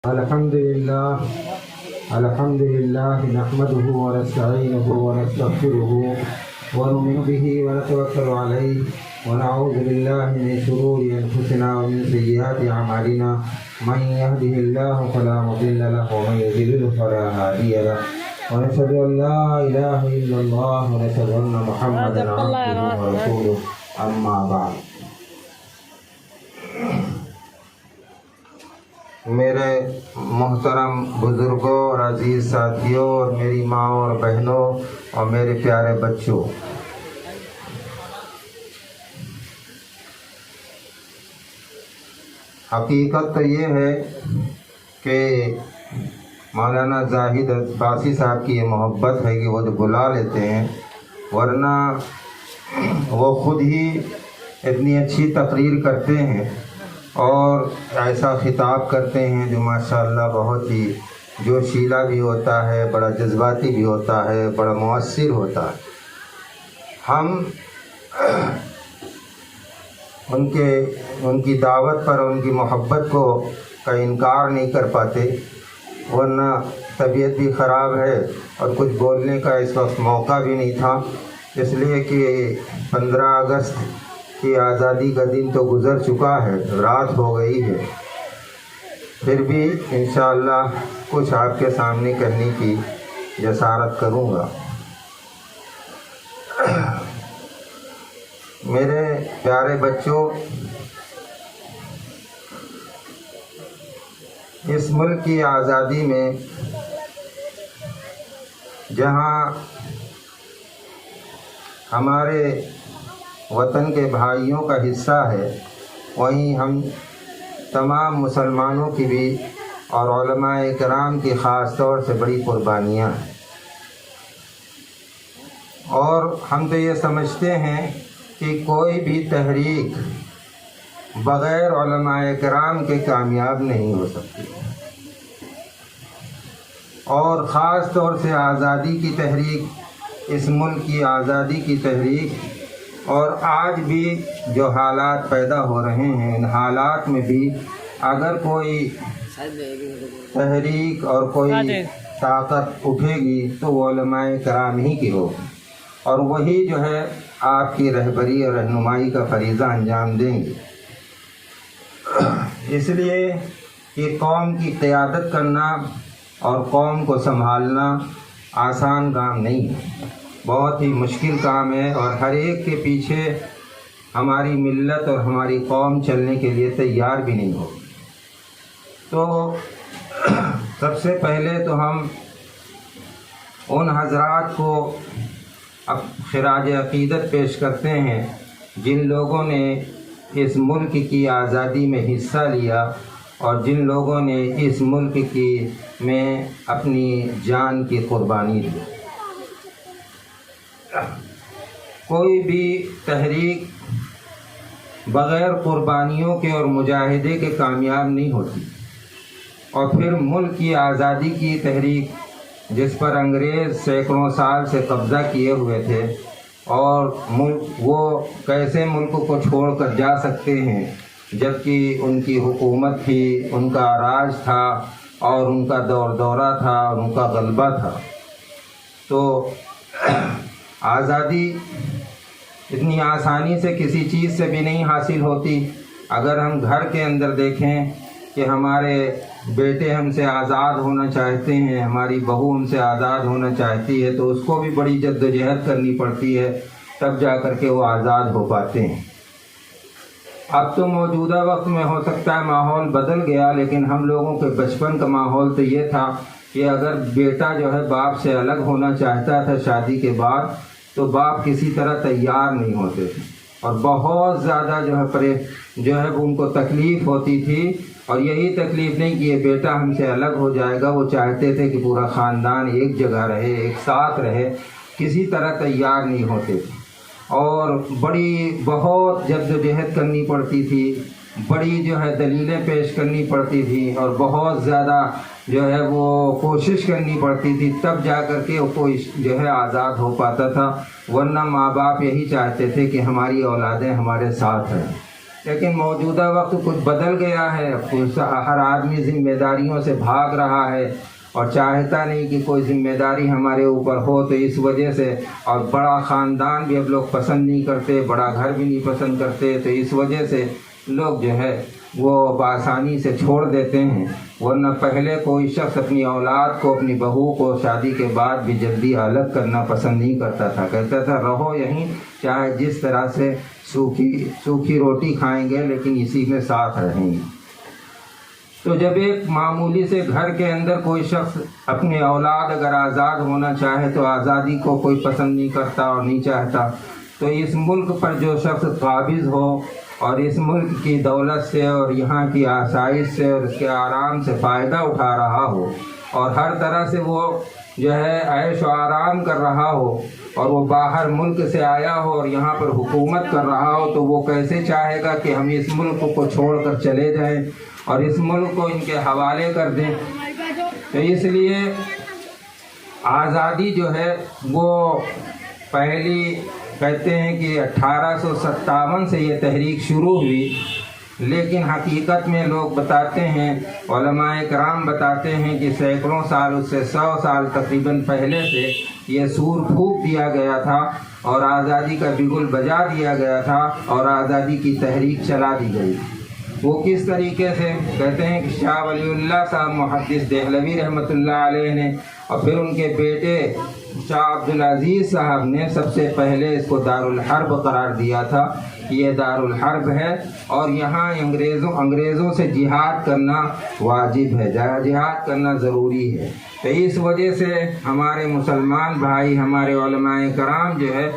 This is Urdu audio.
الحمد لله نحمده ونستعينه ونستغفره ونؤمن به ونتوكل عليه ونعوذ بالله من شرور أنفسنا ومن سيئات أعمالنا من يهده الله فلا مضل له ومن يضلل فلا هادي له ونشهد أن لا إله إلا الله ونشهد أن محمدا عبده ورسوله أما بعد. میرے محترم بزرگوں اور عزیز ساتھیوں اور میری ماں اور بہنوں اور میرے پیارے بچوں، حقیقت تو یہ ہے کہ مولانا زاہد عباسی صاحب کی یہ محبت ہے کہ وہ جو بلا لیتے ہیں، ورنہ وہ خود ہی اتنی اچھی تقریر کرتے ہیں اور ایسا خطاب کرتے ہیں جو ماشاءاللہ بہت ہی جوشیلا بھی ہوتا ہے، بڑا جذباتی بھی ہوتا ہے، بڑا مؤثر ہوتا ہے. ہم ان کی دعوت پر ان کی محبت کا انکار نہیں کر پاتے، ورنہ طبیعت بھی خراب ہے اور کچھ بولنے کا اس وقت موقع بھی نہیں تھا، اس لیے کہ 15 اگست کی آزادی کا دن تو گزر چکا ہے، رات ہو گئی ہے. پھر بھی انشاءاللہ کچھ آپ کے سامنے کہنے کی جسارت کروں گا. میرے پیارے بچوں، اس ملک کی آزادی میں جہاں ہمارے وطن کے بھائیوں کا حصہ ہے، وہیں ہم تمام مسلمانوں کی بھی اور علماء کرام کی خاص طور سے بڑی قربانیاں ہیں. اور ہم تو یہ سمجھتے ہیں کہ کوئی بھی تحریک بغیر علماء کرام کے کامیاب نہیں ہو سکتی، اور خاص طور سے آزادی کی تحریک، اس ملک کی آزادی کی تحریک، اور آج بھی جو حالات پیدا ہو رہے ہیں، ان حالات میں بھی اگر کوئی تحریک اور کوئی طاقت اٹھے گی تو وہ علماء کرام ہی کی ہوگی، اور وہی جو ہے آپ کی رہبری اور رہنمائی کا فریضہ انجام دیں گے. اس لیے کہ قوم کی قیادت کرنا اور قوم کو سنبھالنا آسان کام نہیں ہے، بہت ہی مشکل کام ہے، اور ہر ایک کے پیچھے ہماری ملت اور ہماری قوم چلنے کے لیے تیار بھی نہیں ہوگی. تو سب سے پہلے تو ہم ان حضرات کو خراج عقیدت پیش کرتے ہیں جن لوگوں نے اس ملک کی آزادی میں حصہ لیا اور جن لوگوں نے اس ملک میں اپنی جان کی قربانی دی. کوئی بھی تحریک بغیر قربانیوں کے اور مجاہدے کے کامیاب نہیں ہوتی، اور پھر ملک کی آزادی کی تحریک جس پر انگریز سینکڑوں سال سے قبضہ کیے ہوئے تھے، اور وہ کیسے ملک کو چھوڑ کر جا سکتے ہیں جبکہ ان کی حکومت تھی، ان کا راج تھا اور ان کا دورہ تھا اور ان کا غلبہ تھا. تو آزادی اتنی آسانی سے کسی چیز سے بھی نہیں حاصل ہوتی. اگر ہم گھر کے اندر دیکھیں کہ ہمارے بیٹے ہم سے آزاد ہونا چاہتے ہیں، ہماری بہو ہم سے آزاد ہونا چاہتی ہے، تو اس کو بھی بڑی جدوجہد کرنی پڑتی ہے، تب جا کر کے وہ آزاد ہو پاتے ہیں. اب تو موجودہ وقت میں ہو سکتا ہے ماحول بدل گیا، لیکن ہم لوگوں کے بچپن کا ماحول تو یہ تھا کہ اگر بیٹا جو ہے باپ سے الگ ہونا چاہتا تھا شادی کے بعد، تو باپ کسی طرح تیار نہیں ہوتے تھے، اور بہت زیادہ جو ہے ان کو تکلیف ہوتی تھی. اور یہی تکلیف نہیں کہ یہ بیٹا ہم سے الگ ہو جائے گا، وہ چاہتے تھے کہ پورا خاندان ایک جگہ رہے، ایک ساتھ رہے، کسی طرح تیار نہیں ہوتے تھے، اور بہت جدوجہد کرنی پڑتی تھی، بڑی جو ہے دلیلیں پیش کرنی پڑتی تھی، اور بہت زیادہ جو ہے وہ کوشش کرنی پڑتی تھی، تب جا کر کے کوئی جو ہے آزاد ہو پاتا تھا. ورنہ ماں باپ یہی چاہتے تھے کہ ہماری اولادیں ہمارے ساتھ ہیں، لیکن موجودہ وقت کچھ بدل گیا ہے، ہر آدمی ذمہ داریوں سے بھاگ رہا ہے اور چاہتا نہیں کہ کوئی ذمہ داری ہمارے اوپر ہو، تو اس وجہ سے، اور بڑا خاندان بھی اب لوگ پسند نہیں کرتے، بڑا گھر بھی نہیں پسند کرتے، تو اس وجہ سے لوگ جو ہے وہ بآسانی سے چھوڑ دیتے ہیں۔ ورنہ پہلے کوئی شخص اپنی اولاد کو، اپنی بہو کو شادی کے بعد بھی جلدی الگ کرنا پسند نہیں کرتا تھا، کہتا تھا رہو یہیں، چاہے جس طرح سے سوکھی روٹی کھائیں گے لیکن اسی میں ساتھ رہیں گے۔ تو جب ایک معمولی سے گھر کے اندر کوئی شخص اپنی اولاد اگر آزاد ہونا چاہے تو آزادی کو کوئی پسند نہیں کرتا اور نہیں چاہتا، تو اس ملک پر جو شخص قابض ہو اور اس ملک کی دولت سے اور یہاں کی آسائش سے اور اس کے آرام سے فائدہ اٹھا رہا ہو اور ہر طرح سے وہ جو ہے عیش و آرام کر رہا ہو اور وہ باہر ملک سے آیا ہو اور یہاں پر حکومت کر رہا ہو، تو وہ کیسے چاہے گا کہ ہم اس ملک کو چھوڑ کر چلے جائیں اور اس ملک کو ان کے حوالے کر دیں؟ تو اس لیے آزادی جو ہے وہ پہلی کہتے ہیں کہ 1857 سے یہ تحریک شروع ہوئی، لیکن حقیقت میں لوگ بتاتے ہیں، علماء کرام بتاتے ہیں کہ سینکڑوں سال، اس سے 100 سال تقریباً پہلے سے یہ سور پھونک دیا گیا تھا اور آزادی کا بگل بجا دیا گیا تھا اور آزادی کی تحریک چلا دی گئی۔ وہ کس طریقے سے؟ کہتے ہیں کہ شاہ ولی اللہ صاحب محدث دہلوی رحمۃ اللہ علیہ نے اور پھر ان کے بیٹے شاہ عبدالعزیز صاحب نے سب سے پہلے اس کو دارالحرب قرار دیا تھا کہ یہ دارالحرب ہے اور یہاں انگریزوں سے جہاد کرنا واجب ہے، جہاد کرنا ضروری ہے۔ تو اس وجہ سے ہمارے مسلمان بھائی، ہمارے علماء کرام جو ہے